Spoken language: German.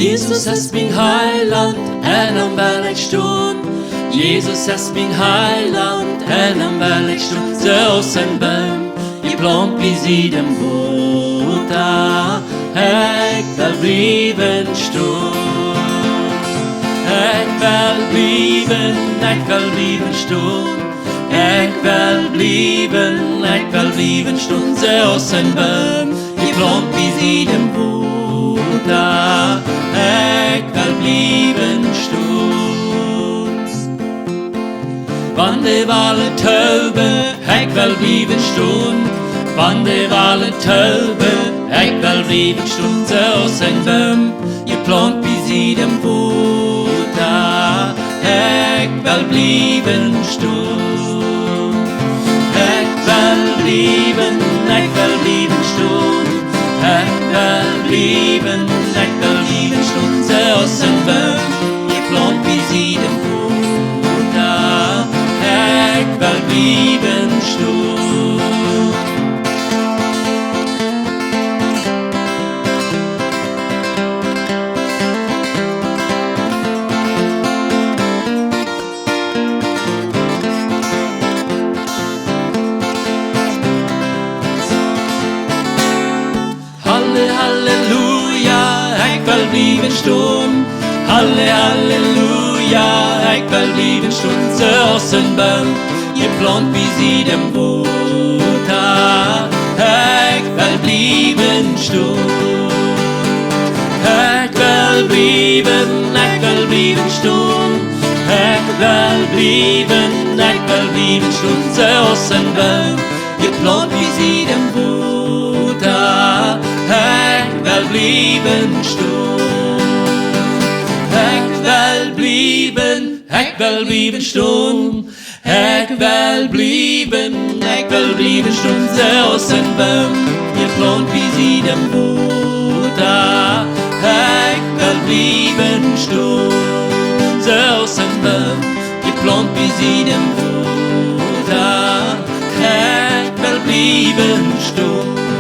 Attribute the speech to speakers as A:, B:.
A: Jesus ist mein Heiland, am will ich stehen. Jesus ist mein Heiland, am will ich stehen. So aus ein Baum, geplant bis in dem Wunder, ich will bleiben stehen. Ich will bleiben stehen. Ich will bleiben stehen. So aus ein Baum, geplant bis in dem Wunder, ich will bleiben stehen. Wann die Wale tauben, ich will bleiben stehen. Wann die Wale tauben, ich will bleiben stehen. So aus ein Baum, geplant bis in dem Wunder, ich will bleiben stehen. Ich will bleiben stehen. Ich will bleiben stehen. So aus ein Baum, geplant bis in dem Wunder, ich will bleiben stehen. Halleluja, ich will bleiben stehen. Halleluja, ich will bleiben stehen. So aus ein Baum, geplant bis in dem Wunder, ich will bleiben stehen. Ich will bleiben stehen. Ich will bleiben stehen. So aus ein Baum, geplant bis in dem Wunder, ich will bleiben stehen. Ich will bleiben stehen. Ich will bleiben stehen. So aus ein Baum, geplant bis in dem Wunder, ich will bleiben stehen. So aus ein Baum, geplant bis in dem Wunder, ich will bleiben stehen.